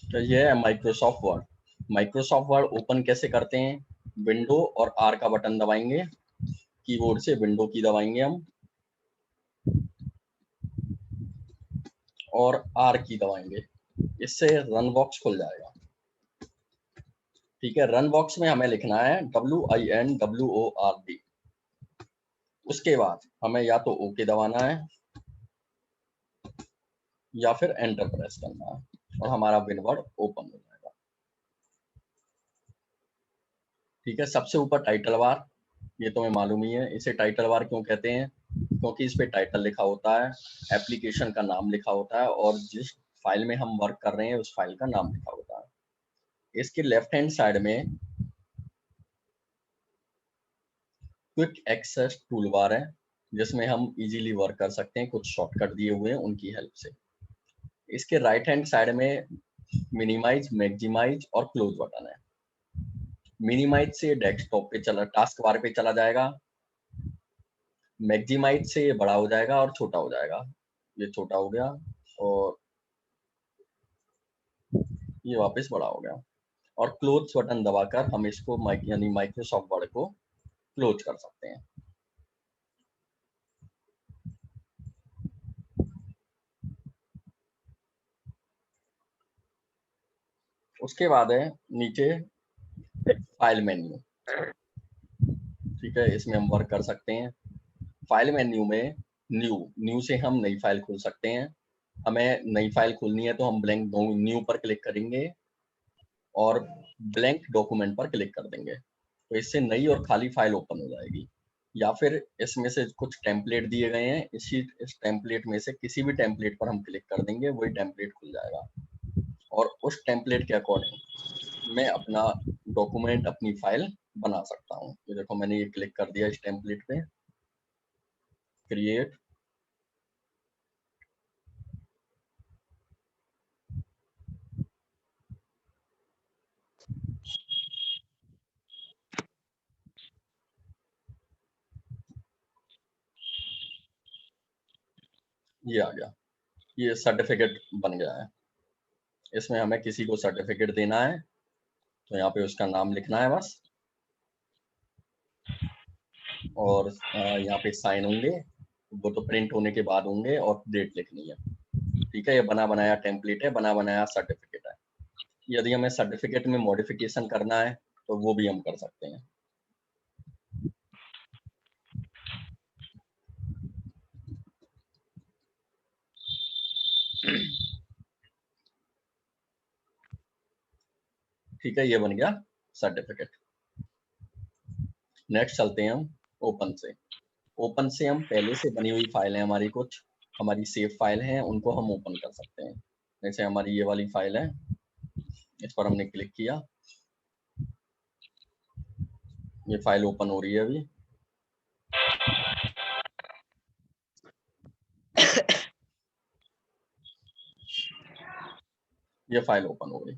तो ये है Microsoft word. Microsoft word open कैसे करते हैं? विंडो और आर का बटन दबाएंगे, कीबोर्ड से विंडो की दबाएंगे हम और आर की दबाएंगे, इससे रन बॉक्स खुल जाएगा। ठीक है, रन बॉक्स में हमें लिखना है WINWORD। उसके बाद हमें या तो ओके दबाना है या फिर एंटर प्रेस करना है और हमारा विनवर्ड ओपन हो जाएगा। ठीक है, सबसे ऊपर टाइटल बार, ये तुम्हें मालूम ही है। इसे टाइटल बार क्यों कहते हैं? क्योंकि इस पे टाइटल लिखा होता है, एप्लीकेशन का नाम लिखा होता है और जिस फाइल में हम वर्क कर रहे हैं उस फाइल का नाम लिखा होता है। इसके लेफ्ट हैंड साइड में क्विक एक्सेस टूल बार है, जिसमें हम इजीली वर्क कर सकते हैं, कुछ शॉर्टकट दिए हुए हैं उनकी हेल्प से। इसके राइट हैंड साइड में मिनिमाइज, मैक्सिमाइज और क्लोज बटन है। मिनिमाइज से डेस्कटॉप पे चला, टास्क बार पे चला जाएगा। मैक्सिमाइज से ये बड़ा हो जाएगा और छोटा हो जाएगा। ये छोटा हो गया और ये वापस बड़ा हो गया। और क्लोज बटन दबाकर हम इसको यानी माइक्रोसॉफ्ट वर्ड को क्लोज कर सकते हैं। उसके बाद है नीचे फाइल मेन्यू। ठीक है, इसमें हम वर्क कर सकते हैं। फाइल मेन्यू में न्यू से हम नई फाइल खोल सकते हैं। हमें नई फाइल खोलनी है तो हम ब्लैंक न्यू पर क्लिक करेंगे और ब्लैंक डॉक्यूमेंट पर क्लिक कर देंगे, तो इससे नई और खाली फाइल ओपन हो जाएगी। या फिर इसमें से कुछ टेम्पलेट दिए गए हैं, इस टेम्पलेट में से किसी भी टेम्पलेट पर हम क्लिक कर देंगे, वही टेम्पलेट खुल जाएगा और उस टेम्पलेट के अकॉर्डिंग मैं अपना डॉक्यूमेंट, अपनी फाइल बना सकता हूँ। ये देखो, मैंने ये क्लिक कर दिया इस टेम्पलेट पे, क्रिएट। ये आ गया, ये सर्टिफिकेट बन गया है। इसमें हमें किसी को सर्टिफिकेट देना है तो यहाँ पे उसका नाम लिखना है बस, और यहाँ पे साइन होंगे, वो तो प्रिंट होने के बाद होंगे, और डेट लिखनी है। ठीक है, ये बना बनाया टेम्पलेट है, बना बनाया सर्टिफिकेट है। यदि हमें सर्टिफिकेट में मॉडिफिकेशन करना है तो वो भी हम कर सकते हैं। ठीक है, ये बन गया सर्टिफिकेट। नेक्स्ट चलते हैं हम ओपन से। ओपन से हम पहले से बनी हुई फाइल है हमारी, कुछ हमारी सेव फाइल है, उनको हम ओपन कर सकते हैं। जैसे हमारी ये वाली फाइल है, इस पर हमने क्लिक किया, ये फाइल ओपन हो रही है अभी। ये फाइल ओपन हो गई।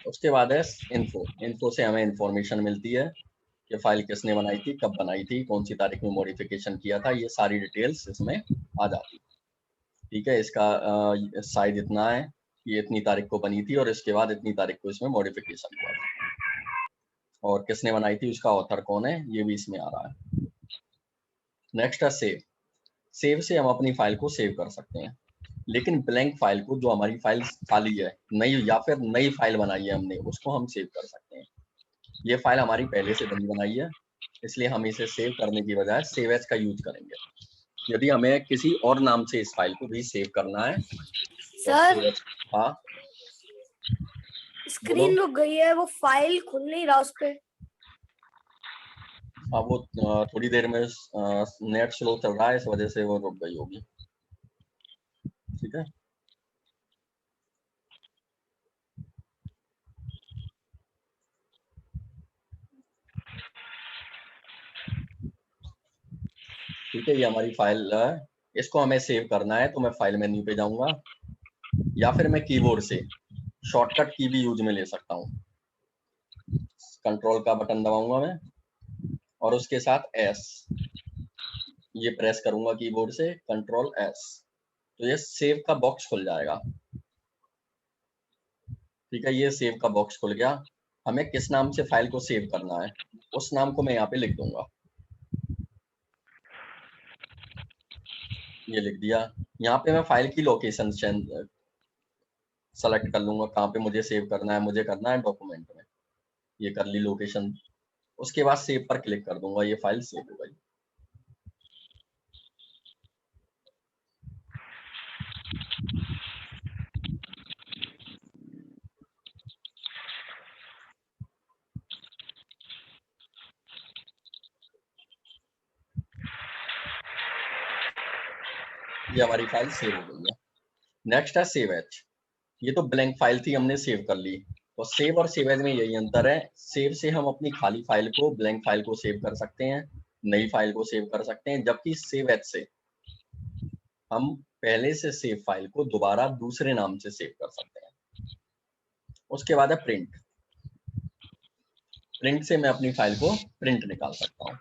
उसके बाद है इन्फो से हमें इंफॉर्मेशन मिलती है कि फाइल किसने बनाई थी, कब बनाई थी, कौन सी तारीख में मॉडिफिकेशन किया था, ये सारी डिटेल्स इसमें आ जाती। ठीक है, इसका साइज इतना है, ये इतनी तारीख को बनी थी और इसके बाद इतनी तारीख को इसमें मॉडिफिकेशन हुआ था, और किसने बनाई थी, उसका ऑथर कौन है, ये भी इसमें आ रहा है। नेक्स्ट है सेव। सेव से हम अपनी फाइल को सेव कर सकते हैं, लेकिन ब्लैंक फाइल को, जो हमारी फाइल खाली है, नई या फिर नई फाइल बनाई है हमने, उसको हम सेव कर सकते हैं। ये फाइल हमारी पहले से बनी बनाई है, इसलिए हम इसे सेव करने की बजाय सेव एज का यूज करेंगे। यदि हमें किसी और नाम से इस फाइल को भी सेव करना है तो सर, सेव एज। हाँ स्क्रीन रुक गई है, वो फाइल खुल नहीं रहा उस पे। हाँ, वो थोड़ी देर में नेट स्लो चल रहा है, इस वजह से वो रुक गई होगी। ठीक है, ठीक है, ये हमारी फाइल है। इसको हमें सेव करना है तो मैं फाइल मेन्यू पे जाऊंगा, या फिर मैं कीबोर्ड से शॉर्टकट की भी यूज में ले सकता हूँ। कंट्रोल का बटन दबाऊंगा मैं और उसके साथ एस, ये प्रेस करूंगा कीबोर्ड से, कंट्रोल एस, तो ये सेव का बॉक्स खुल जाएगा। ठीक है, ये सेव का बॉक्स खुल गया। हमें किस नाम से फाइल को सेव करना है उस नाम को मैं यहाँ पे लिख दूंगा, ये लिख दिया। यहाँ पे मैं फाइल की लोकेशन सेलेक्ट कर लूंगा, कहाँ पे मुझे सेव करना है, मुझे करना है डॉक्यूमेंट में, ये कर ली लोकेशन। उसके बाद सेव पर क्लिक कर दूंगा, ये फाइल सेव हो गई। ये हमारी फाइल सेव हो गई है। नेक्स्ट है सेव एज। ये तो ब्लैंक फाइल थी, हमने सेव कर ली। तो सेव और सेव एज में यही अंतर है, सेव से हम अपनी खाली फाइल को, ब्लैंक फाइल को सेव कर सकते हैं, नई फाइल को सेव कर सकते हैं, जबकि सेव एज से हम पहले से सेव फाइल को दोबारा दूसरे नाम से सेव कर सकते हैं। उसके बाद है प्रिंट। प्रिंट से मैं अपनी फाइल को प्रिंट निकाल सकता हूँ।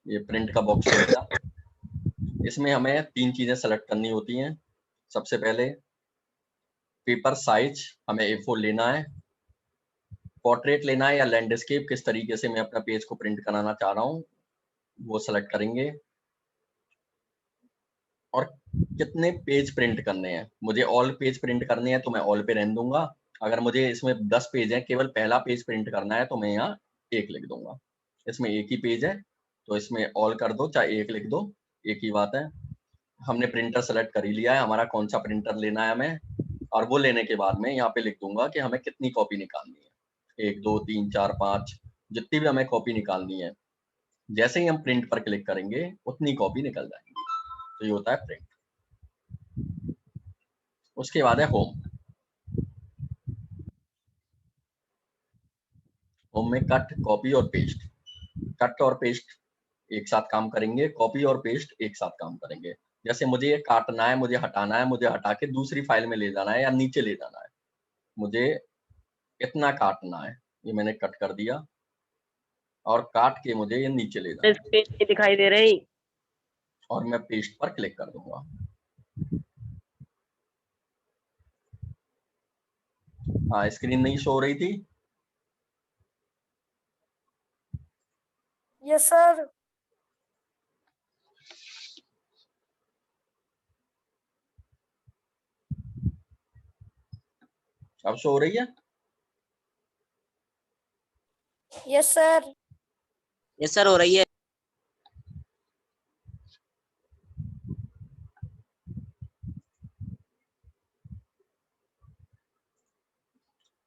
ये प्रिंट का बॉक्स हो गया। इसमें हमें 3 चीजें सेलेक्ट करनी होती हैं। सबसे पहले पेपर साइज, हमें A4 लेना है, पोर्ट्रेट लेना है या लैंडस्केप, किस तरीके से मैं अपना पेज को प्रिंट कराना चाह रहा हूँ वो सेलेक्ट करेंगे। और कितने पेज प्रिंट करने हैं, मुझे ऑल पेज प्रिंट करने हैं तो मैं ऑल पे रहने दूंगा। अगर मुझे इसमें 10 पेज है, केवल पहला पेज प्रिंट करना है, तो मैं यहाँ 1 लिख दूंगा। इसमें एक ही पेज है तो इसमें ऑल कर दो चाहे 1 लिख दो, एक ही बात है। हमने प्रिंटर सेलेक्ट कर ही लिया है, हमारा कौन सा प्रिंटर लेना है हमें, और वो लेने के बाद में यहाँ पे लिख दूंगा कि हमें कितनी कॉपी निकालनी है, 1 2 3 4 5, जितनी भी हमें कॉपी निकालनी है। जैसे ही हम प्रिंट पर क्लिक करेंगे उतनी कॉपी निकल जाएंगी। तो ये होता है प्रिंट। उसके बाद है होम। होम में कट, कॉपी और पेस्ट। कट और पेस्ट एक साथ काम करेंगे, कॉपी और पेस्ट एक साथ काम करेंगे। जैसे मुझे ये काटना है, मुझे हटाना है, मुझे हटा के दूसरी फाइल में ले जाना है या नीचे ले जाना है, मुझे इतना काटना है, ये मैंने कट कर दिया, और काट के मुझे ये नीचे ले जाना है, स्क्रीन नहीं दिखाई दे रही। और मैं पेस्ट पर क्लिक कर दूंगा। हाँ, स्क्रीन नहीं शो हो रही थी। Yes sir. अब शो हो रही है। Yes sir. यस सर, हो रही है।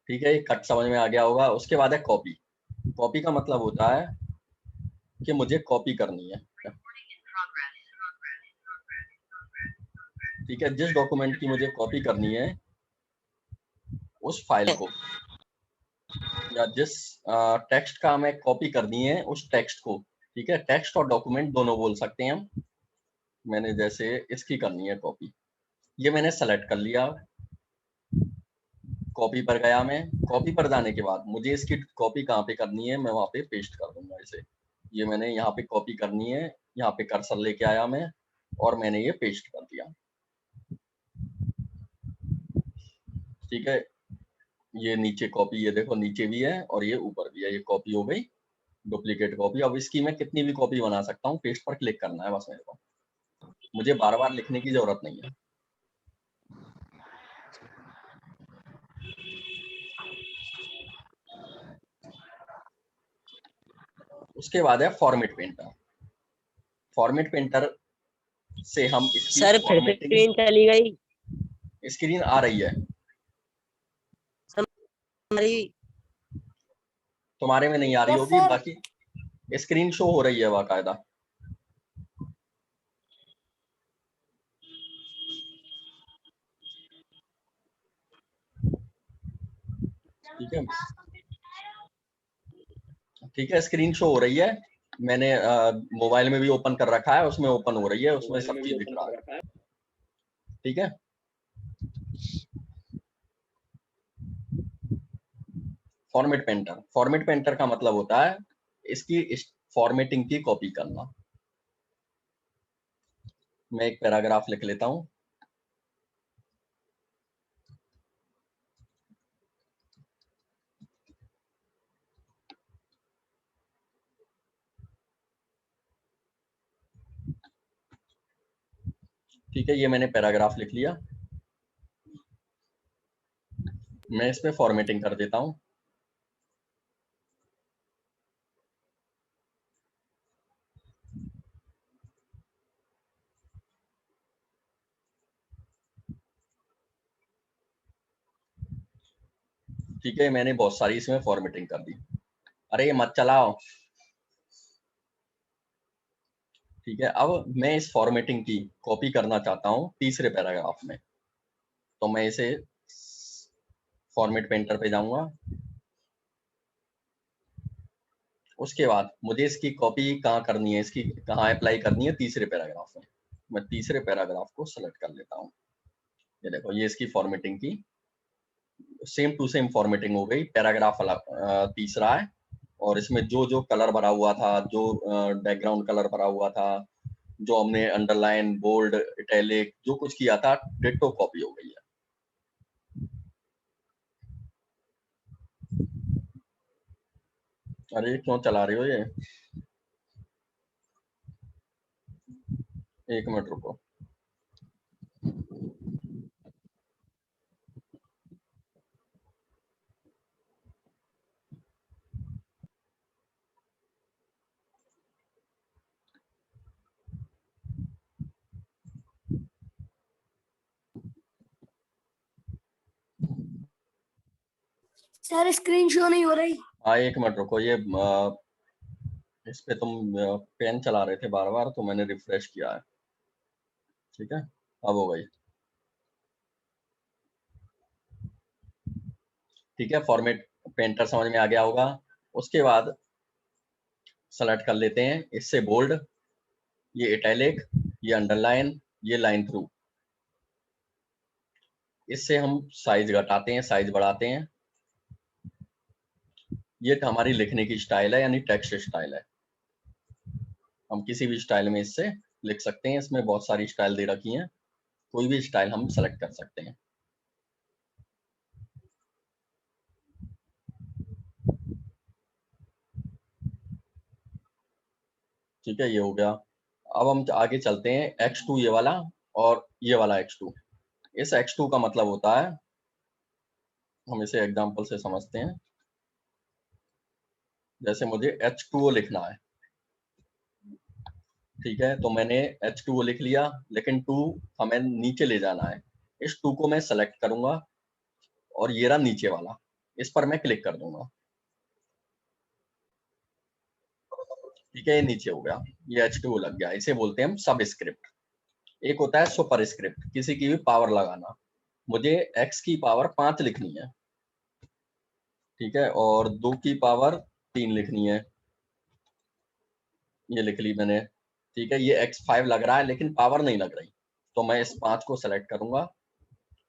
ठीक है, ये कट समझ में आ गया होगा। उसके बाद है कॉपी। कॉपी का मतलब होता है कि मुझे कॉपी करनी है। ठीक है, जिस डॉक्यूमेंट की मुझे कॉपी करनी है उस फाइल को, या जिस टेक्स्ट का हमें कॉपी करनी है उस टेक्स्ट को, ठीक है, टेक्स्ट और डॉक्यूमेंट दोनों बोल सकते हैं हम। मैंने जैसे इसकी करनी है कॉपी, ये मैंने सेलेक्ट कर लिया, कॉपी पर गया मैं। कॉपी पर जाने के बाद मुझे इसकी कॉपी कहाँ पे करनी है, मैं वहाँ पे पेस्ट कर दूंगा इसे। ये मैंने यहाँ पे कॉपी करनी है, यहाँ पे कर्सर लेके आया मैं और मैंने ये पेस्ट कर दिया। ठीक है, ये नीचे कॉपी, ये देखो नीचे भी है और ये ऊपर भी है, ये कॉपी हो गई, डुप्लीकेट कॉपी। अब इसकी मैं कितनी भी कॉपी बना सकता हूँ, पेस्ट पर क्लिक करना है बस मेरे को, मुझे बार बार लिखने की जरूरत नहीं है। उसके बाद है फॉर्मेट पेंटर। फॉर्मेट पेंटर से हम इसकी सर फिर से स्क्रीन चली गई। स्क्रीन आ रही है हमारी तुम्हारे में नहीं आ रही यस होगी, सर। बाकी स्क्रीन शो हो रही है बाकायदा। ठीक है, ठीक है, स्क्रीन शो हो रही है। मैंने मोबाइल में भी ओपन कर रखा है, उसमें ओपन हो रही है, उसमें सब चीज दिख रहा है। ठीक है, फॉर्मेट पेंटर का मतलब होता है इसकी फॉर्मेटिंग की कॉपी करना। मैं एक पैराग्राफ लिख लेता हूं। ठीक है, ये मैंने पैराग्राफ लिख लिया। मैं इस पे फॉर्मेटिंग कर देता हूं। ठीक है, मैंने बहुत सारी इसमें फॉर्मेटिंग कर दी। अरे मत चलाओ। ठीक है, अब मैं इस फॉर्मेटिंग की कॉपी करना चाहता हूं तीसरे पैराग्राफ में। तो मैं इसे फॉर्मेट पेंटर पे जाऊंगा। उसके बाद मुझे इसकी कॉपी कहाँ करनी है, इसकी कहाँ अप्लाई करनी है, तीसरे पैराग्राफ में। मैं तीसरे पैराग्राफ को सेलेक्ट कर लेता हूँ। ये देखो, ये इसकी फॉर्मेटिंग की सेम टू सेम फॉर्मेटिंग हो गई। पैराग्राफ तीसरा है, और इसमें जो जो कलर भरा हुआ था, जो बैकग्राउंड कलर भरा हुआ था, जो हमने अंडरलाइन, बोल्ड, इटैलिक जो कुछ किया था, डिट्टो कॉपी हो गई है। अरे क्यों चला रहे हो ये? एक मिनट रुको। सर स्क्रीन शो नहीं हो रही। हाँ, एक मिनट रुको। ये इस पे तुम पेन चला रहे थे बार बार, तो मैंने रिफ्रेश किया है। ठीक है, अब हो गई। ठीक है, फॉर्मेट पेंटर समझ में आ गया होगा। उसके बाद सेलेक्ट कर लेते हैं इससे बोल्ड, ये इटैलिक, ये अंडरलाइन, ये लाइन थ्रू। इससे हम साइज घटाते हैं, साइज बढ़ाते हैं। ये हमारी लिखने की स्टाइल है, यानी टेक्स्ट स्टाइल है। हम किसी भी स्टाइल में इससे लिख सकते हैं। इसमें बहुत सारी स्टाइल दे रखी हैं, कोई भी स्टाइल हम सेलेक्ट कर सकते हैं। ठीक है, ये हो गया। अब हम आगे चलते हैं X2 ये वाला, और ये वाला X2। इस X2 का मतलब होता है, हम इसे एग्जांपल से समझते हैं। जैसे मुझे H2O लिखना है। ठीक है, तो मैंने H2O लिख लिया, लेकिन 2 हमें नीचे ले जाना है। इस 2 को मैं सेलेक्ट करूंगा, और ये रहा नीचे वाला, इस पर मैं क्लिक कर दूंगा। ठीक है, ये नीचे हो गया, ये H2O लग गया। इसे बोलते हैं हम सब स्क्रिप्ट। एक होता है सुपर स्क्रिप्ट, किसी की भी पावर लगाना। मुझे x की पावर 5 लिखनी है। ठीक है, और 2 की पावर 3 लिखनी है। ये लिख ली मैंने। ठीक है, ये x5 लग रहा है, लेकिन पावर नहीं लग रही, तो मैं इस 5 को सेलेक्ट करूंगा,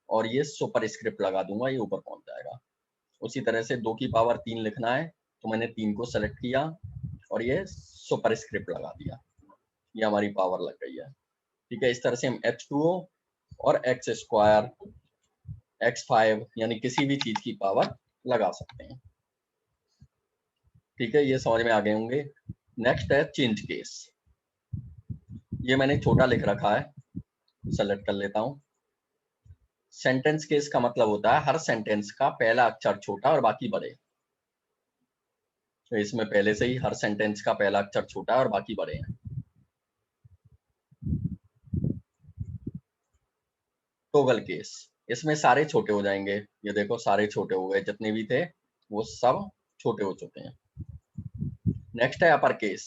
और ये सुपर स्क्रिप्ट लगा दूंगा, ये ऊपर पहुंच जाएगा। उसी तरह से 2 की पावर 3 लिखना है, तो मैंने 3 को सेलेक्ट किया, और ये सुपर स्क्रिप्ट लगा दिया, ये हमारी पावर लग गई है। ठीक है, इस तरह से हम H2O और x स्क्वायर, x5 यानी किसी भी चीज की पावर लगा सकते हैं। ठीक है, ये समझ में आ गए होंगे। नेक्स्ट है चेंज केस। ये मैंने छोटा लिख रखा है, सेलेक्ट कर लेता हूँ। सेंटेंस केस का मतलब होता है हर सेंटेंस का पहला अक्षर छोटा और बाकी बड़े। तो इसमें पहले से ही हर सेंटेंस का पहला अक्षर छोटा है और बाकी बड़े हैं। टॉगल केस, इसमें सारे छोटे हो जाएंगे। ये देखो, सारे छोटे हो गए, जितने भी थे वो सब छोटे हो चुके हैं। नेक्स्ट है अपर केस।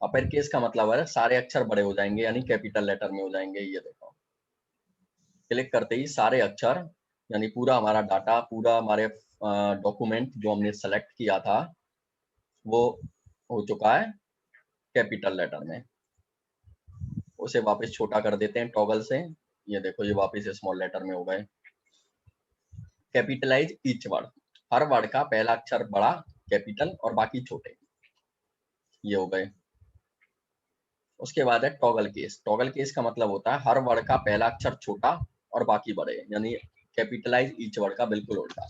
अपर केस का मतलब है सारे अक्षर बड़े हो जाएंगे, यानी कैपिटल लेटर में हो जाएंगे। ये देखो, क्लिक करते ही सारे अक्षर, यानी पूरा हमारा डाटा, पूरा हमारे डॉक्यूमेंट जो हमने सेलेक्ट किया था, वो हो चुका है कैपिटल लेटर में, उसे वापस छोटा कर देते हैं टॉगल से। ये देखो ये वापस स्मॉल लेटर में हो गए। कैपिटलाइज ईच वर्ड, हर वर्ड का पहला अक्षर बड़ा कैपिटल और बाकी छोटे, ये हो गए। उसके बाद है टॉगल केस। टॉगल केस का मतलब होता है हर वर्ड का पहला अक्षर छोटा और बाकी बड़े, यानी कैपिटलाइज ईच वर्ड का बिल्कुल उल्टा।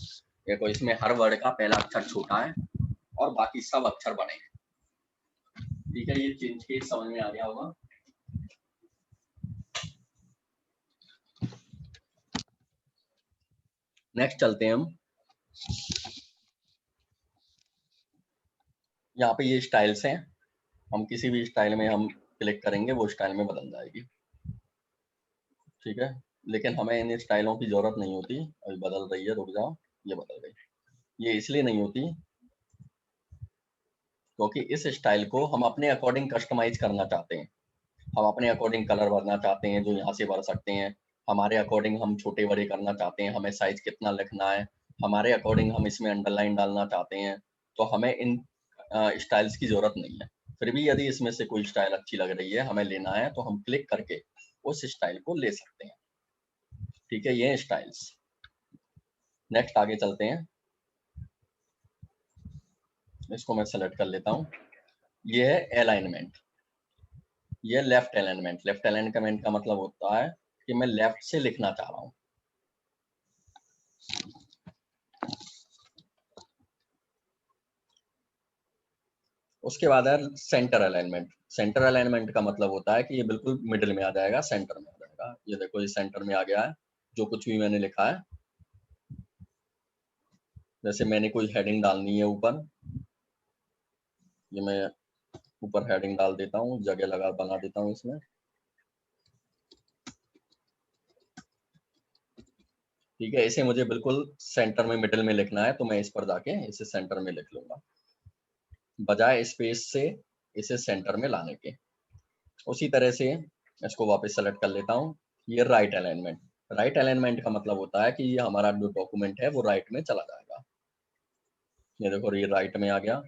देखो इसमें हर वर्ड का पहला अक्षर छोटा है और बाकी सब अक्षर बड़े हैं। ठीक है, ये चेंज केस समझ में आ गया होगा। नेक्स्ट चलते हैं हम, यहाँ पे ये स्टाइल्स हैं, हम किसी भी स्टाइल में हम क्लिक करेंगे वो स्टाइल में बदल जाएगी। ठीक है, लेकिन हमें इन स्टाइलों की जरूरत नहीं होती। अभी बदल रही है, रुक जाओ, ये बदल गई। ये इसलिए नहीं होती क्योंकि इस स्टाइल को हम अपने अकॉर्डिंग कस्टमाइज करना चाहते हैं। हम अपने अकॉर्डिंग कलर भरना चाहते हैं जो यहाँ से भर सकते हैं, हमारे अकॉर्डिंग हम छोटे बड़े करना चाहते हैं, हमें साइज कितना लिखना है, हमारे अकॉर्डिंग हम इसमें अंडरलाइन डालना चाहते हैं। तो हमें इन स्टाइल्स की जरूरत नहीं है। फिर भी यदि इसमें से कोई स्टाइल अच्छी लग रही है, हमें लेना है, तो हम क्लिक करके उस स्टाइल को ले सकते हैं। ठीक है, ये स्टाइल्स। नेक्स्ट आगे चलते हैं, इसको मैं सेलेक्ट कर लेता हूँ। ये है अलाइनमेंट, ये लेफ्ट अलाइनमेंट। लेफ्ट अलाइनमेंट का मतलब होता है कि मैं लेफ्ट से लिखना चाह रहा हूँ। उसके बाद है सेंटर अलाइनमेंट। सेंटर अलाइनमेंट का मतलब होता है कि ये बिल्कुल मिडिल में आ जाएगा, सेंटर में आ जाएगा। ये देखो ये सेंटर में आ गया है, जो कुछ भी मैंने लिखा है। जैसे मैंने कोई हेडिंग डालनी है ऊपर, ये मैं ऊपर हेडिंग डाल देता हूँ, जगह लगा बना देता हूँ इसमें। ठीक है, इसे मुझे बिल्कुल सेंटर में मिडिल में लिखना है, तो मैं इस पर जाके इसे सेंटर में लिख लूंगा, बजाय स्पेस से इसे सेंटर में लाने के। उसी तरह से इसको वापस सेलेक्ट कर लेता हूँ। ये राइट अलाइनमेंट। राइट अलाइनमेंट का मतलब होता है कि ये हमारा जो डॉक्यूमेंट है वो राइट में चला जाएगा। ये देखो ये राइट में आ गया।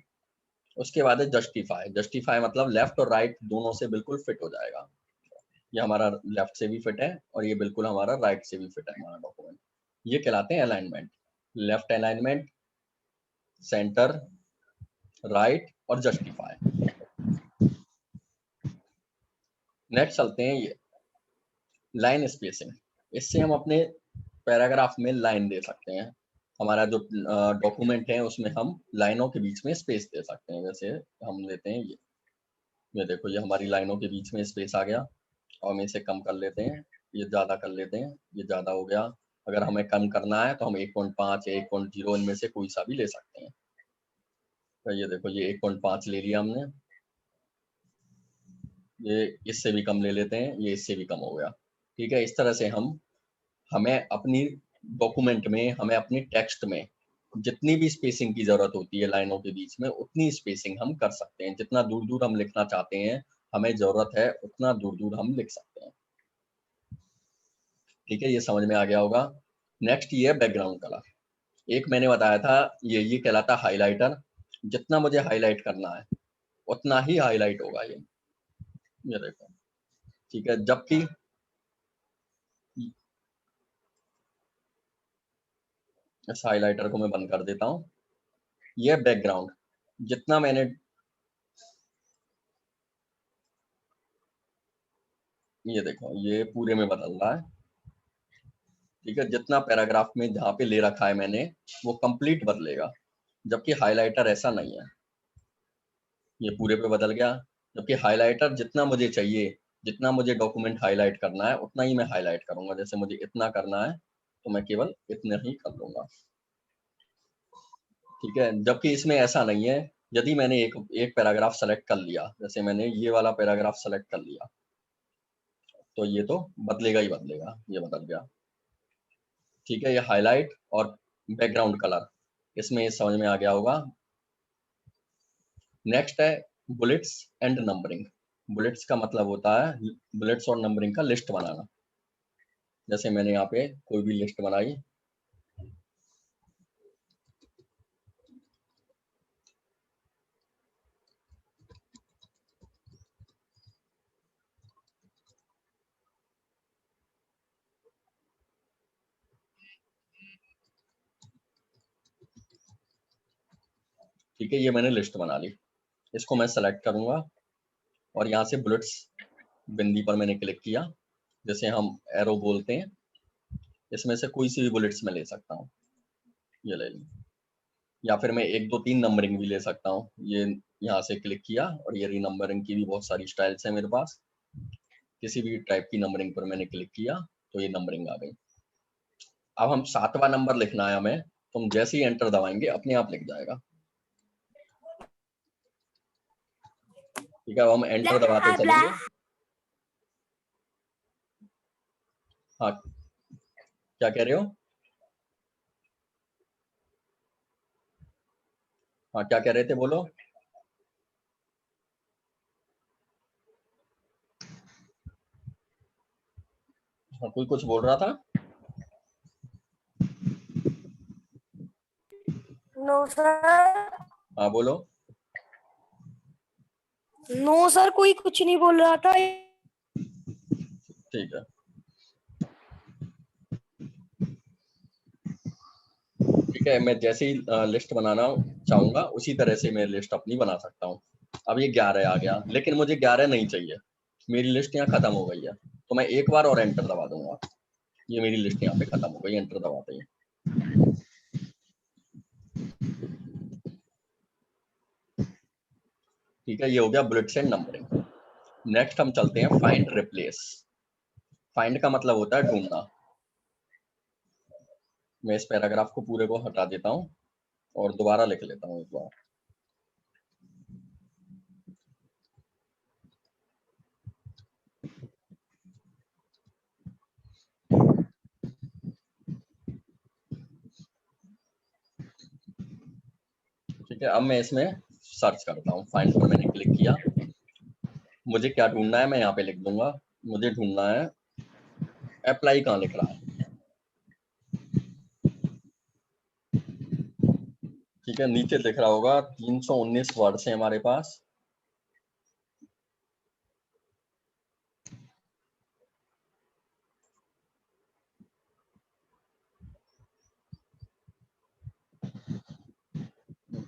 उसके बाद है जस्टिफाई। जस्टिफाई मतलब लेफ्ट और राइट दोनों से बिल्कुल फिट हो जाएगा। ये हमारा लेफ्ट से भी फिट है और ये बिल्कुल हमारा राइट से भी फिट है हमारा डॉक्यूमेंट। ये कहलाते हैं alignment. Left alignment, centre, right और जस्टिफाई। नेक्स्ट चलते हैं ये लाइन स्पेसिंग। इससे हम अपने पैराग्राफ में लाइन दे सकते हैं। हमारा जो डॉक्यूमेंट है उसमें हम लाइनों के बीच में स्पेस दे सकते हैं। जैसे हम लेते हैं ये देखो ये हमारी लाइनों के बीच में स्पेस आ गया, और हम इसे कम कर लेते हैं, ये ज़्यादा कर लेते हैं, ये ज़्यादा हो गया। अगर हमें कम करना है तो हम 1.5 या 1.0 इनमें से कोई सा भी ले सकते हैं। तो ये देखो ये 1.5 ले लिया हमने, ये इससे भी कम ले लेते हैं, ये इससे भी कम हो गया। ठीक है, इस तरह से हमें अपनी डॉक्यूमेंट में, हमें अपनी टेक्स्ट में जितनी भी स्पेसिंग की जरूरत होती है लाइनों के बीच में, उतनी स्पेसिंग हम कर सकते हैं। जितना दूर दूर हम लिखना चाहते हैं, हमें जरूरत है, उतना दूर दूर हम लिख सकते हैं। ठीक है, ये समझ में आ गया होगा। नेक्स्ट ये बैकग्राउंड कलर। एक मैंने बताया था ये कहलाता हाइलाइटर। जितना मुझे हाईलाइट करना है उतना ही हाईलाइट होगा ये देखो। ठीक है, जबकि इस हाइलाइटर को मैं बंद कर देता हूँ। ये बैकग्राउंड, जितना मैंने ये देखो ये पूरे में बदल रहा है। ठीक है, जितना पैराग्राफ में जहाँ पे ले रखा है मैंने वो कंप्लीट बदलेगा, जबकि हाइलाइटर ऐसा नहीं है। ये पूरे पे बदल गया, जबकि हाइलाइटर जितना मुझे चाहिए, जितना मुझे डॉक्यूमेंट हाईलाइट करना है उतना ही मैं हाईलाइट करूंगा। जैसे मुझे इतना करना है तो मैं केवल इतना ही कर लूंगा। ठीक है, जबकि इसमें ऐसा नहीं है। यदि मैंने एक पैराग्राफ सेलेक्ट कर लिया, जैसे मैंने ये वाला पैराग्राफ सेलेक्ट कर लिया, तो ये तो बदलेगा ही बदलेगा, ये बदल गया। ठीक है, ये हाईलाइट और बैकग्राउंड कलर, इसमें समझ में आ गया होगा। नेक्स्ट है बुलेट्स एंड नंबरिंग। बुलेट्स का मतलब होता है बुलेट्स और नंबरिंग का लिस्ट बनाना। जैसे मैंने यहाँ पे कोई भी लिस्ट बनाई, ठीक है, ये मैंने लिस्ट बना ली। इसको मैं सेलेक्ट करूंगा और यहाँ से बुलेट्स बिंदी पर मैंने क्लिक किया, जैसे हम एरो बोलते हैं। इसमें से कोई सी भी बुलेट्स मैं ले सकता हूँ, ये ले ली, या फिर मैं 1 2 3 नंबरिंग भी ले सकता हूँ। ये यहाँ से क्लिक किया और ये रीनंबरिंग की भी बहुत सारी स्टाइल्स है मेरे पास। किसी भी टाइप की नंबरिंग पर मैंने क्लिक किया तो ये नंबरिंग आ गई। अब हम 7वां नंबर लिखना है हमें, तो हम जैसे ही एंटर दबाएंगे अपने आप लिख जाएगा। ठीक है, अब हम एंटर दबाते चलेंगे। हाँ, क्या कह रहे हो? हाँ, क्या कह रहे थे, बोलो। हाँ, कोई कुछ बोल रहा था। No sir. हाँ, बोलो। नो सर, कोई कुछ नहीं बोल रहा था। ठीक है, ठीक है, मैं जैसे ही लिस्ट बनाना चाहूंगा उसी तरह से मैं लिस्ट अपनी बना सकता हूँ। अब ये 11 आ गया, लेकिन मुझे 11 नहीं चाहिए, मेरी लिस्ट यहाँ खत्म हो गई है। तो मैं एक बार और एंटर दबा दूंगा, ये मेरी लिस्ट यहाँ पे खत्म हो गई एंटर दबाते ही। ठीक है, ये हो गया बुलेट्स एंड नंबरिंग। नेक्स्ट हम चलते हैं फाइंड रिप्लेस। फाइंड का मतलब होता है ढूंढना। मैं इस पैराग्राफ को पूरे को हटा देता हूँ और दोबारा लिख लेता हूँ एक बार। ठीक है, अब मैं इसमें सर्च करता हूँ। फाइंड पर मैंने क्लिक किया, मुझे क्या ढूंढना है मैं यहाँ पे लिख दूंगा। मुझे ढूंढना है अप्लाई, कहाँ लिख रहा है। ठीक है, नीचे दिख रहा होगा 319 वर्ड्स हैं हमारे पास।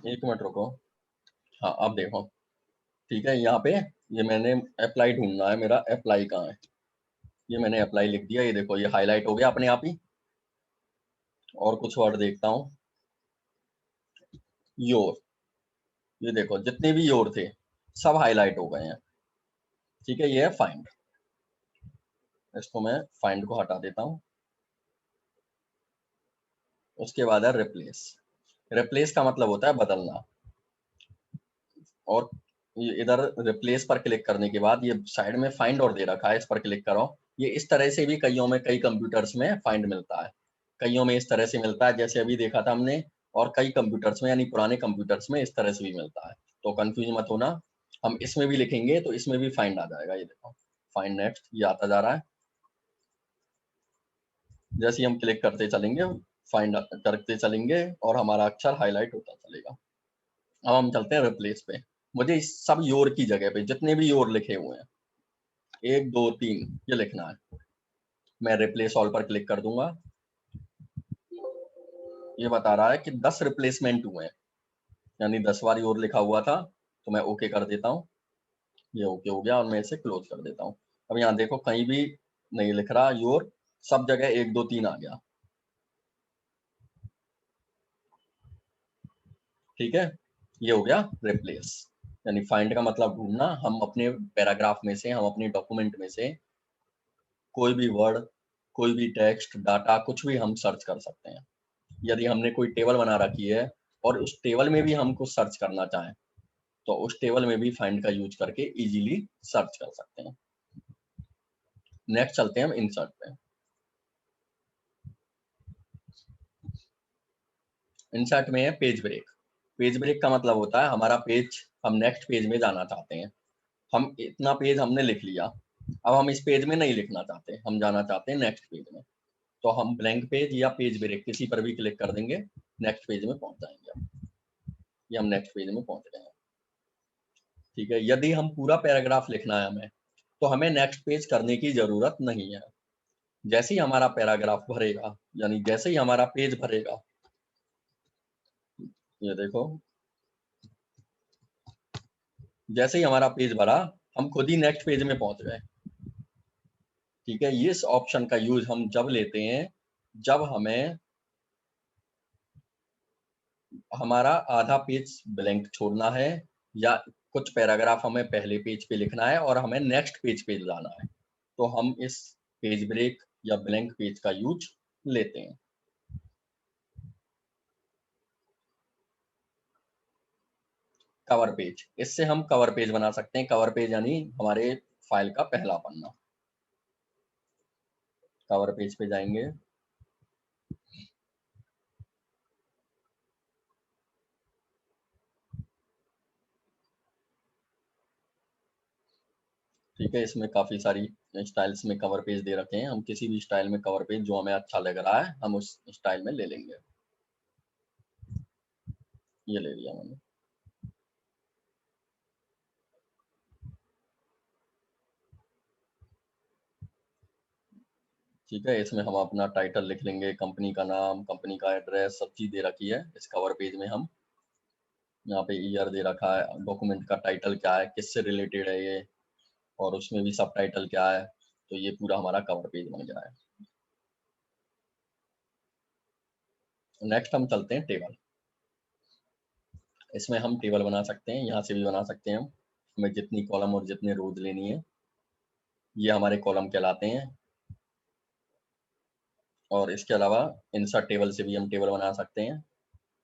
एक मिनट रुको। हाँ, अब देखो। ठीक है, यहाँ पे ये मैंने अप्लाई ढूंढना है, मेरा अप्लाई कहाँ है। ये मैंने अप्लाई लिख दिया, ये देखो ये हाईलाइट हो गया अपने आप ही। और कुछ वर्ड देखता हूँ। योर, ये देखो जितने भी योर थे सब हाईलाइट हो गए हैं। ठीक है, ये है फाइंड। इसको मैं फाइंड को हटा देता हूँ। उसके बाद है रिप्लेस। रिप्लेस का मतलब होता है बदलना। और इधर रिप्लेस पर क्लिक करने के बाद ये साइड में फाइंड और दे रखा है, इस पर क्लिक करो। ये इस तरह से भी कईयों में, कई कंप्यूटर्स में फाइंड मिलता है। कईयों में इस तरह से मिलता है, जैसे अभी देखा था हमने। और कई कंप्यूटर्स में, यानी पुराने कंप्यूटर्स में इस तरह से भी मिलता है। तो कंफ्यूज मत होना, हम इसमें भी लिखेंगे तो इसमें भी फाइंड आ जाएगा। ये देखो फाइंड नेक्स्ट, ये आता जा रहा है। जैसे ही हम क्लिक करते चलेंगे, फाइंड करते चलेंगे और हमारा अक्षर हाईलाइट होता चलेगा। अब हम चलते हैं रिप्लेस पे। मुझे इस सब योर की जगह पे जितने भी योर लिखे हुए हैं 1 2 3 ये लिखना है। मैं रिप्लेस ऑल पर क्लिक कर दूंगा। ये बता रहा है कि 10 रिप्लेसमेंट हुए हैं, यानी 10 बार योर लिखा हुआ था। तो मैं ओके कर देता हूँ, ये ओके हो गया और मैं इसे क्लोज कर देता हूँ। अब यहाँ देखो कहीं भी नहीं लिख रहा योर, सब जगह 1 2 3 आ गया। ठीक है, ये हो गया रिप्लेस। यानी फाइंड का मतलब ढूंढना। हम अपने पैराग्राफ में से, हम अपने डॉक्यूमेंट में से कोई भी वर्ड, कोई भी टेक्स्ट, डाटा, कुछ भी हम सर्च कर सकते हैं। यदि हमने कोई टेबल बना रखी है और उस टेबल में भी हम कुछ सर्च करना चाहें तो उस टेबल में भी फाइंड का यूज करके इजीली सर्च कर सकते हैं। नेक्स्ट चलते हैं हम इंसर्ट पे। इंसर्ट में है पेज ब्रेक। पेज ब्रेक का मतलब होता है हमारा पेज, हम नेक्स्ट पेज में जाना चाहते हैं। हम इतना पेज हमने लिख लिया, अब हम इस पेज में नहीं लिखना चाहते, हम जाना चाहते हैं नेक्स्ट पेज में। तो हम ब्लैंक पेज या पेज ब्रेक किसी पर भी क्लिक कर देंगे, नेक्स्ट पेज में पहुंच जाएंगे। ये हम नेक्स्ट पेज में पहुंच गए हैं। ठीक है, यदि हम पूरा पैराग्राफ लिखना है हमें, तो हमें नेक्स्ट पेज करने की जरूरत नहीं है। जैसे ही हमारा पैराग्राफ भरेगा, यानी जैसे ही हमारा पेज भरेगा, ये देखो जैसे ही हमारा पेज भरा हम खुद ही नेक्स्ट पेज में पहुंच गए। ठीक है, इस ऑप्शन का यूज हम जब लेते हैं जब हमें हमारा आधा पेज ब्लैंक छोड़ना है या कुछ पैराग्राफ हमें पहले पेज पे लिखना है और हमें नेक्स्ट पेज पे जाना है, तो हम इस पेज ब्रेक या ब्लैंक पेज का यूज लेते हैं। कवर पेज, इससे हम कवर पेज बना सकते हैं। कवर पेज यानी हमारे फाइल का पहला पन्ना। कवर पेज पे जाएंगे, ठीक है। इसमें काफी सारी स्टाइल्स में कवर पेज दे रखे हैं। हम किसी भी स्टाइल में कवर पेज जो हमें अच्छा लग रहा है हम उस स्टाइल में ले लेंगे। ये ले लिया मैंने। ठीक है, इसमें हम अपना टाइटल लिख लेंगे, कंपनी का नाम, कंपनी का एड्रेस, सब चीज दे रखी है इस कवर पेज में। हम यहाँ पे ईयर दे रखा है, डॉक्यूमेंट का टाइटल क्या है, किससे रिलेटेड है ये, और उसमें भी सब टाइटल क्या है। तो ये पूरा हमारा कवर पेज बन गया है। नेक्स्ट हम चलते हैं टेबल। इसमें हम टेबल बना सकते हैं, यहाँ से भी बना सकते हैं हम। हमें जितनी कॉलम और जितने रोज लेनी है ये हमारे कॉलम कहलाते हैं। और इसके अलावा इंसर्ट टेबल से भी हम टेबल बना सकते हैं।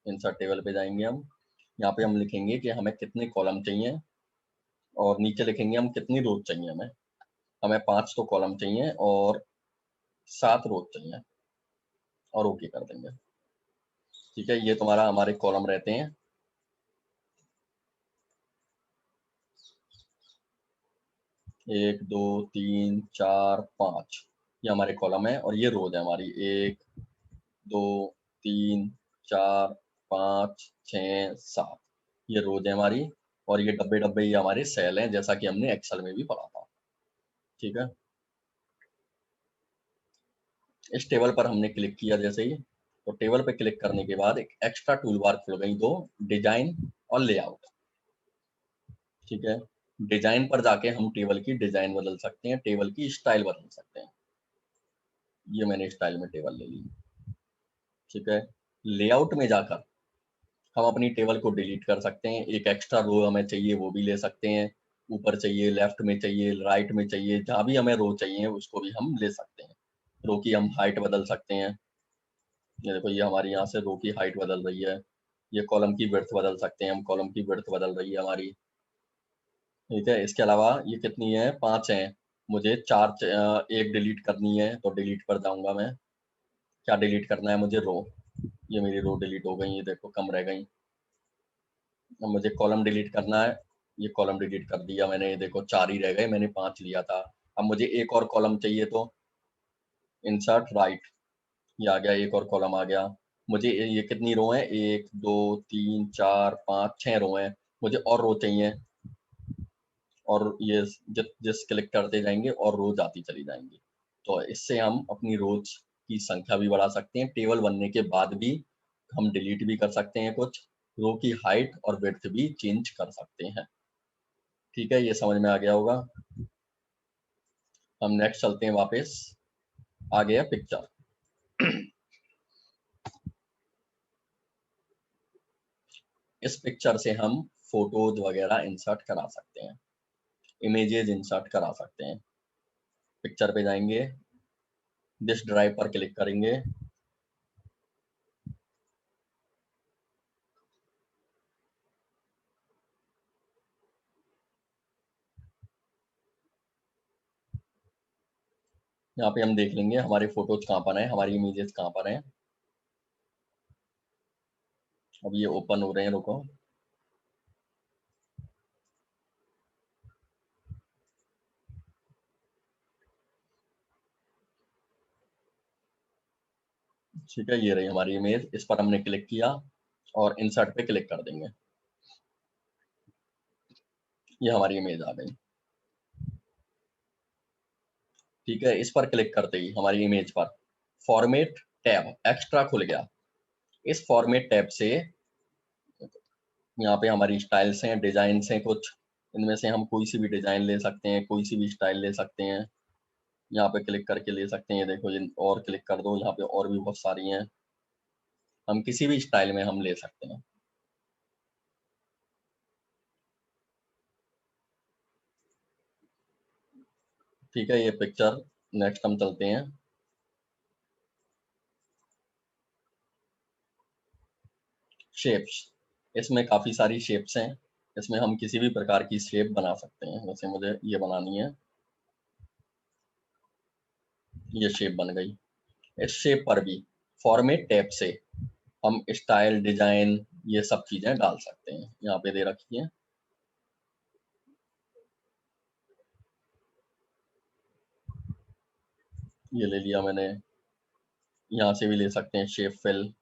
इंसर्ट टेबल पे जाएंगे हम, यहाँ पे हम लिखेंगे कि हमें कितने कॉलम चाहिए और नीचे लिखेंगे हम कितनी रोज चाहिए। हमें हमें 5 तो कॉलम चाहिए और 7 रोज चाहिए और ओके कर देंगे। ठीक है, ये तुम्हारा हमारे कॉलम रहते हैं। एक, दो, तीन, चार, 5, ये हमारे कॉलम है और ये रोज है हमारी। 1, 2, 3, 4, 5, 6, 7, ये रोज है हमारी। और ये डब्बे डब्बे ये हमारे सेल हैं, जैसा कि हमने एक्सेल में भी पढ़ा था। ठीक है, इस टेबल पर हमने क्लिक किया जैसे ही, तो टेबल पे क्लिक करने के बाद एक एक्स्ट्रा टूल बार खुल गई, 2, डिजाइन और लेआउट। ठीक है, डिजाइन पर जाके हम टेबल की डिजाइन बदल सकते हैं, टेबल की स्टाइल बदल सकते हैं। ये मैंने स्टाइल में टेबल ले ली। ठीक है, लेआउट में जाकर हम अपनी टेबल को डिलीट कर सकते हैं। एक एक्स्ट्रा रो हमें चाहिए वो भी ले सकते हैं, ऊपर चाहिए, लेफ्ट में चाहिए, राइट में चाहिए, जहां भी हमें रो चाहिए उसको भी हम ले सकते हैं। रो की हम हाइट बदल सकते हैं। ये देखो, ये हमारी यहाँ से रो की हाइट बदल रही है। ये कॉलम की विड्थ बदल सकते हैं हम, कॉलम की विड्थ बदल रही है हमारी। ठीक है, इसके अलावा ये कितनी है, 5 है, मुझे 4 एक डिलीट करनी है तो डिलीट पर जाऊंगा मैं। क्या डिलीट करना है मुझे, रो। ये मेरी रो डिलीट हो गई, ये देखो कम रह गई। अब मुझे कॉलम डिलीट करना है, ये कॉलम डिलीट कर दिया मैंने, ये देखो 4 ही रह गए, मैंने 5 लिया था। अब मुझे एक और कॉलम चाहिए तो इंसर्ट राइट, ये आ गया, एक और कॉलम आ गया। मुझे ये कितनी रो है, 1, 2, 3, 4, 5, 6 रो है, मुझे और रो चाहिए। और ये जिस क्लिक करते जाएंगे और रोज आती चली जाएंगी। तो इससे हम अपनी रोज की संख्या भी बढ़ा सकते हैं। टेबल बनने के बाद भी हम डिलीट भी कर सकते हैं, कुछ रो की हाइट और विड्थ भी चेंज कर सकते हैं। ठीक है, ये समझ में आ गया होगा। हम नेक्स्ट चलते हैं वापस। आ गया पिक्चर। इस पिक्चर से हम फोटोज वगैरह इंसर्ट करा सकते हैं, इमेजेस इंसर्ट करा सकते हैं। पिक्चर पे जाएंगे, दिस ड्राइव पर क्लिक करेंगे। यहाँ पे हम देख लेंगे हमारे फोटोज कहाँ पर हैं, हमारी इमेजेस कहाँ पर हैं। अब ये ओपन हो रहे हैं, रुको। ठीक है, ये रही हमारी इमेज, इस पर हमने क्लिक किया और इंसर्ट पे क्लिक कर देंगे। ये हमारी इमेज आ गई। ठीक है, इस पर क्लिक करते ही हमारी इमेज पर फॉर्मेट टैब एक्स्ट्रा खुल गया। इस फॉर्मेट टैब से यहाँ पे हमारी स्टाइल्स हैं, डिजाइन हैं कुछ, इनमें से हम कोई सी भी डिजाइन ले सकते हैं, कोई सी भी स्टाइल ले सकते हैं। यहाँ पे क्लिक करके ले सकते हैं, ये देखो ये और क्लिक कर दो, यहाँ पे और भी बहुत सारी हैं, हम किसी भी स्टाइल में हम ले सकते हैं। ठीक है, ये पिक्चर, नेक्स्ट हम चलते हैं। शेप्स, इसमें काफी सारी शेप्स हैं, इसमें हम किसी भी प्रकार की शेप बना सकते हैं। जैसे मुझे ये बनानी है, ये शेप बन गई। इस शेप पर भी फॉर्मेट टैब से हम स्टाइल, डिजाइन, ये सब चीजें डाल सकते हैं। यहाँ पे दे रखी है, ये ले लिया मैंने। यहाँ से भी ले सकते हैं shape fill,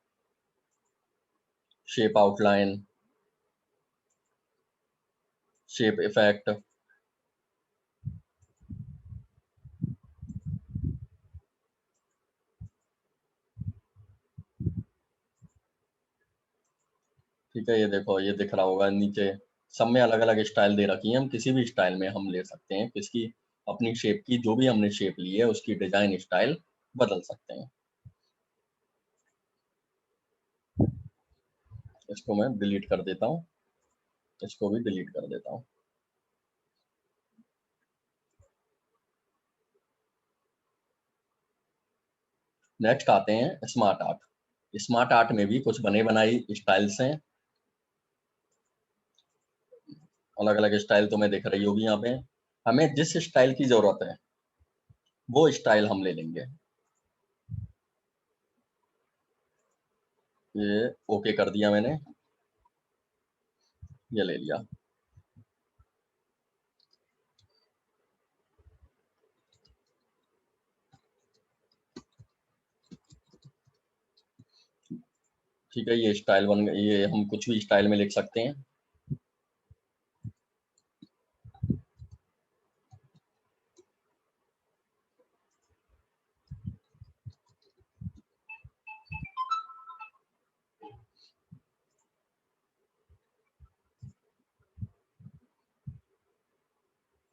shape outline, shape effect. ठीक है, ये देखो, ये दिख रहा होगा नीचे, सब में अलग अलग स्टाइल दे रखी है। हम किसी भी स्टाइल में हम ले सकते हैं, किसकी, अपनी शेप की, जो भी हमने शेप ली है उसकी डिजाइन स्टाइल बदल सकते हैं। इसको मैं डिलीट कर देता हूँ, इसको भी डिलीट कर देता हूँ। नेक्स्ट आते हैं स्मार्ट आर्ट। स्मार्ट आर्ट में भी कुछ बने बनाई स्टाइल्स हैं, अलग अलग स्टाइल तुम्हें दिख रही होगी यहाँ पे। हमें जिस स्टाइल की जरूरत है वो स्टाइल हम ले लेंगे। ये ओके कर दिया मैंने, ये ले लिया। ठीक है, ये स्टाइल बन गई, ये हम कुछ भी स्टाइल में लिख सकते हैं।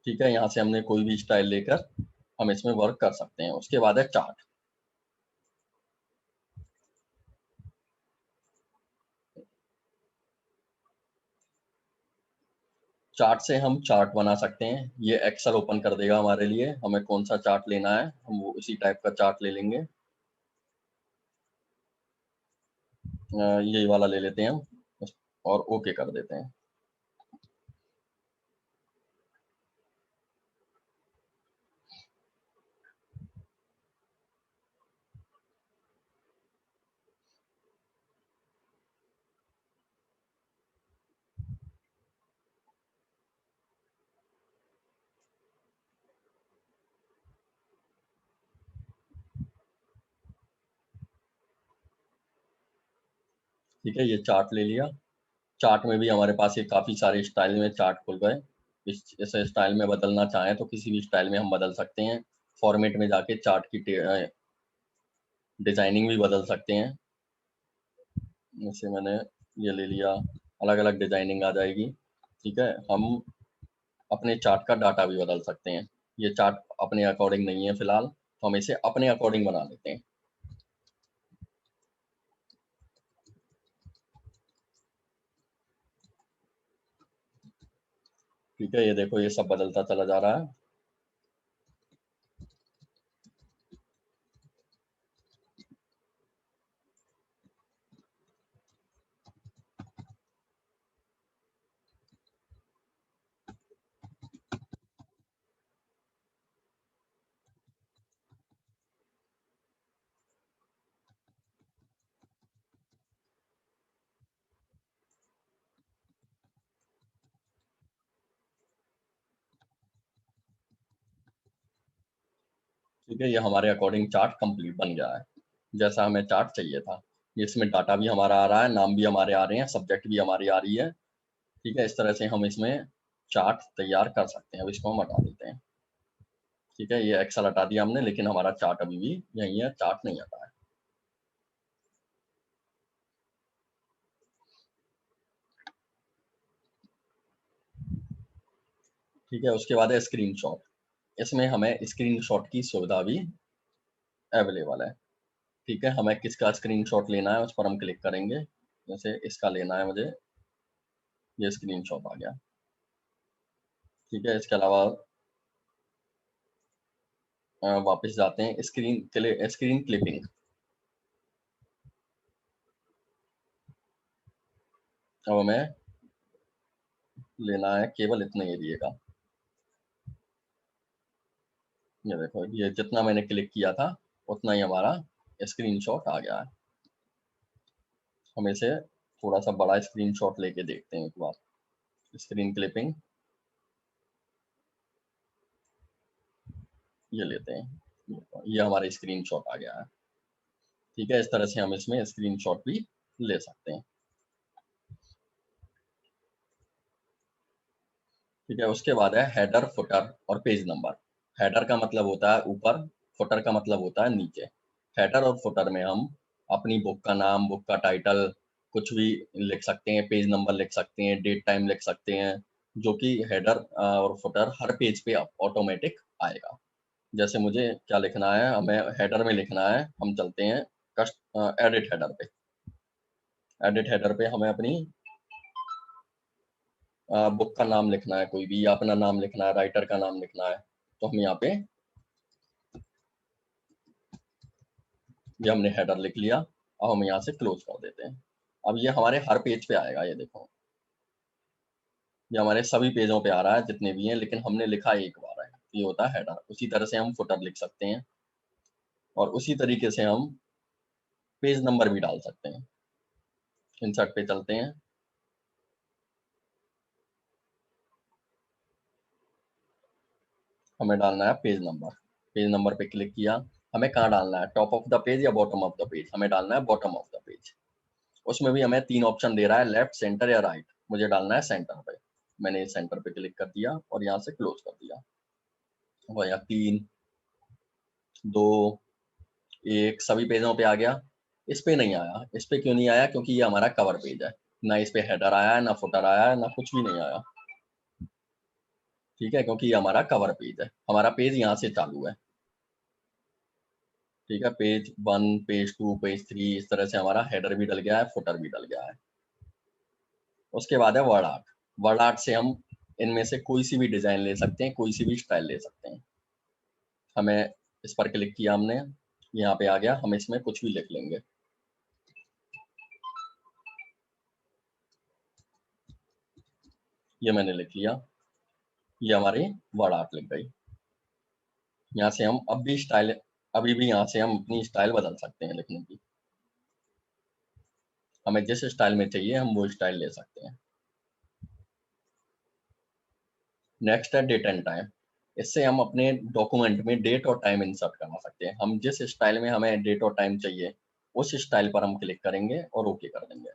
ठीक है, यहाँ से हमने कोई भी स्टाइल लेकर हम इसमें वर्क कर सकते हैं। उसके बाद है चार्ट। चार्ट से हम चार्ट बना सकते हैं, ये एक्सेल ओपन कर देगा हमारे लिए। हमें कौन सा चार्ट लेना है हम वो उसी टाइप का चार्ट ले लेंगे। यही वाला ले लेते हैं हम, और ओके कर देते हैं। ठीक है, ये चार्ट ले लिया। चार्ट में भी हमारे पास ये काफी सारे स्टाइल में चार्ट खुल गए। इस स्टाइल में बदलना चाहें तो किसी भी स्टाइल में हम बदल सकते हैं। फॉर्मेट में जाके चार्ट की डिजाइनिंग भी बदल सकते हैं। जैसे मैंने ये ले लिया, अलग अलग डिजाइनिंग आ जाएगी। ठीक है, हम अपने चार्ट का डाटा भी बदल सकते हैं। ये चार्ट अपने अकॉर्डिंग नहीं है फिलहाल, तो हम इसे अपने अकॉर्डिंग बना लेते हैं। ठीक है, ये देखो, ये सब बदलता चला जा रहा है। ठीक है, ये हमारे अकॉर्डिंग चार्ट कंप्लीट बन गया है, जैसा हमें चार्ट चाहिए था। इसमें डाटा भी हमारा आ रहा है, नाम भी हमारे आ रहे हैं, सब्जेक्ट भी हमारी आ रही है। ठीक है, इस तरह से हम इसमें चार्ट तैयार कर सकते हैं। अब इसको हम हटा देते हैं। ठीक है, ये एक्सेल हटा दिया हमने, लेकिन हमारा चार्ट अभी भी यही है, चार्ट नहीं हटा है। ठीक है, उसके बाद है स्क्रीनशॉट। इसमें हमें स्क्रीनशॉट की सुविधा भी अवेलेबल है। ठीक है, हमें किसका स्क्रीनशॉट लेना है उस पर हम क्लिक करेंगे। जैसे इसका लेना है मुझे, ये स्क्रीनशॉट आ गया। ठीक है, इसके अलावा वापस जाते हैं स्क्रीन क्लिपिंग। अब हमें लेना है केवल इतने एरिया का। ये देखो, ये जितना मैंने क्लिक किया था उतना ही हमारा स्क्रीनशॉट आ गया है। हम इसे थोड़ा सा बड़ा स्क्रीनशॉट लेके देखते हैं एक बार। स्क्रीन क्लिपिंग ये लेते हैं, ये हमारा स्क्रीनशॉट आ गया है। ठीक है, इस तरह से हम इसमें स्क्रीनशॉट भी ले सकते हैं। ठीक है, उसके बाद है हेडर, फुटर और पेज नंबर। हेडर का मतलब होता है ऊपर, फुटर का मतलब होता है नीचे। हेडर और फुटर में हम अपनी बुक का नाम, बुक का टाइटल कुछ भी लिख सकते हैं, पेज नंबर लिख सकते हैं, डेट टाइम लिख सकते हैं, जो कि हेडर और फुटर हर पेज पे ऑटोमेटिक आएगा। जैसे मुझे क्या लिखना है, हमें हेडर में लिखना है, हम चलते हैं एडिट हेडर पे। एडिट हेडर पे हमें अपनी बुक का नाम लिखना है, कोई भी, या अपना नाम लिखना है, राइटर का नाम लिखना है, तो हम यहाँ पे ये हमने हेडर लिख लिया। अब हम यहाँ से क्लोज कर देते हैं। अब ये हमारे हर पेज पे आएगा, ये देखो, ये हमारे सभी पेजों पे आ रहा है जितने भी हैं, लेकिन हमने लिखा एक बार है, ये होता है हेडर। उसी तरह से हम फुटर लिख सकते हैं और उसी तरीके से हम पेज नंबर भी डाल सकते हैं। इंसर्ट पे चलते हैं, हमें डालना है पेज नंबर। पेज नंबर पे क्लिक किया, हमें कहाँ डालना है, टॉप ऑफ द पेज या बॉटम ऑफ द पेज? हमें डालना है बॉटम ऑफ द पेज। उसमें भी हमें 3 ऑप्शन दे रहा है, लेफ्ट, सेंटर या राइट। मुझे डालना है सेंटर पे। मैंने सेंटर पे क्लिक कर दिया और यहाँ से क्लोज कर दिया। वो यहाँ 3, 2, 1 सभी पेजों पे आ गया। इस पे नहीं आया। इस पे क्यों नहीं आया? क्योंकि ये हमारा कवर पेज है। ना इस पे हेडर आया है, ना फुटर आया है, ना कुछ भी नहीं आया। ठीक है, क्योंकि ये हमारा कवर पेज है। हमारा पेज यहाँ से चालू है। ठीक है, पेज 1, पेज 2, पेज 3, इस तरह से हमारा हेडर भी डल गया है, फुटर भी डल गया है। उसके बाद है वर्ड आर्ट। वर्ड आर्ट से हम इनमें से कोई सी भी डिजाइन ले सकते हैं, कोई सी भी स्टाइल ले सकते हैं। हमें इस पर क्लिक किया हमने, यहाँ पे आ गया, हम इसमें कुछ भी लिख लेंगे। ये मैंने लिख लिया, ये हमारी वर्ड आर्ट लिख गई। यहाँ से हम अब भी स्टाइल, अभी भी यहाँ से हम अपनी स्टाइल बदल सकते हैं लिखने की। हमें जिस स्टाइल में चाहिए हम वो स्टाइल ले सकते हैं। नेक्स्ट है डेट एंड टाइम। इससे हम अपने डॉक्यूमेंट में डेट और टाइम इंसर्ट करा सकते हैं। हम जिस स्टाइल में हमें डेट और टाइम चाहिए उस स्टाइल पर हम क्लिक करेंगे और ओके कर देंगे।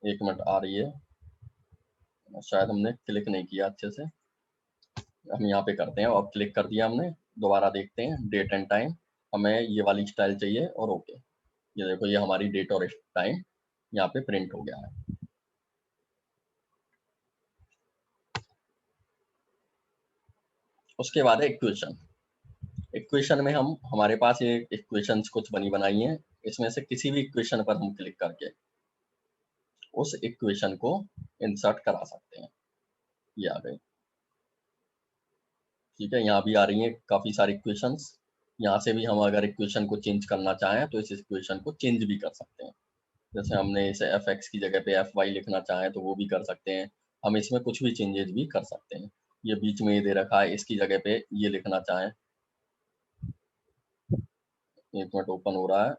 1 मिनट, आ रही है, शायद हमने क्लिक नहीं किया अच्छे से। हम यहाँ पे करते हैं, अब क्लिक कर दिया हमने। दोबारा देखते हैं, डेट एंड टाइम, हमें ये वाली स्टाइल चाहिए और ओके। ये देखो, ये हमारी डेट और टाइम यहाँ पे प्रिंट हो गया है। उसके बाद है इक्वेशन। इक्वेशन में हम, हमारे पास ये इक्वेशंस कुछ बनी बनाई हैं, इसमें से किसी भी इक्वेशन पर हम क्लिक करके उस इक्वेशन को इंसर्ट करा सकते हैं। ये आ गई। ठीक है, यहाँ भी आ रही हैं काफ़ी सारी इक्वेशंस। यहाँ से भी हम अगर इक्वेशन को चेंज करना चाहें तो इस इक्वेशन को चेंज भी कर सकते हैं। जैसे हमने इसे एफ एक्स की जगह पे एफ वाई लिखना चाहें तो वो भी कर सकते हैं। हम इसमें कुछ भी चेंजेस भी कर सकते हैं। ये बीच में ये दे रखा है, इसकी जगह पे ये लिखना चाहें। 1 मिनट, ओपन हो रहा है,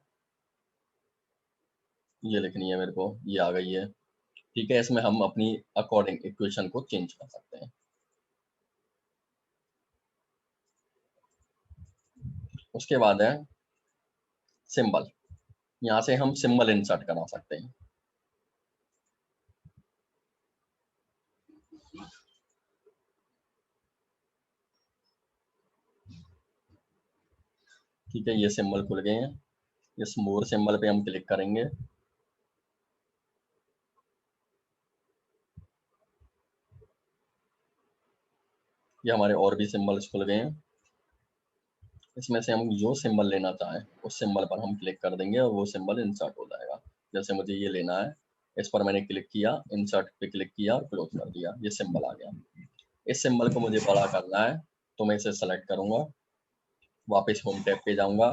ये लिखनी है मेरे को, ये आ गई है। ठीक है, इसमें हम अपनी अकॉर्डिंग इक्वेशन को चेंज कर सकते हैं। उसके बाद है सिंबल। यहाँ से हम सिंबल इंसर्ट करा सकते हैं। ठीक है, ये सिंबल खुल गए हैं। इस मोर सिंबल पे हम क्लिक करेंगे। ये हमारे और भी सिंबल्स खुल गए हैं। इसमें से हम जो सिंबल लेना चाहें उस सिंबल पर हम क्लिक कर देंगे और वो सिंबल इंसर्ट हो जाएगा। जैसे मुझे ये लेना है, इस पर मैंने क्लिक किया, इंसर्ट पे क्लिक किया और क्लोज कर दिया, ये सिंबल आ गया। इस सिंबल को मुझे बड़ा करना है तो मैं इसे सेलेक्ट करूंगा, वापस होम टैब पे जाऊंगा,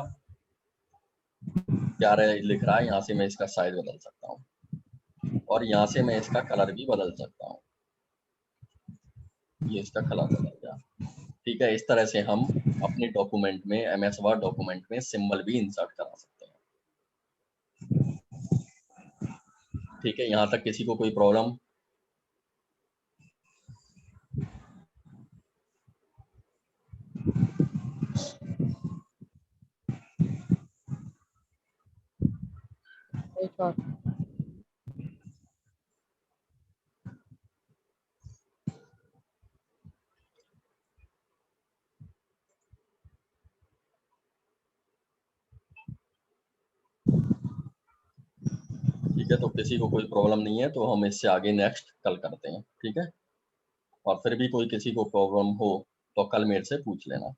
11 लिख रहा है, यहाँ से मैं इसका साइज बदल सकता हूँ और यहाँ से मैं इसका कलर भी बदल सकता हूँ। ये इसका कलर बदल गया। ठीक है, इस तरह से हम अपने डॉक्यूमेंट में, MS वर्ड डॉक्यूमेंट में सिंबल भी इंसर्ट करा सकते हैं। ठीक है, यहाँ तक किसी को कोई प्रॉब्लम? ठीक है, तो किसी को कोई प्रॉब्लम नहीं है तो हम इससे आगे नेक्स्ट कल करते हैं। ठीक है, और फिर भी कोई किसी को प्रॉब्लम हो तो कल मेरे से पूछ लेना।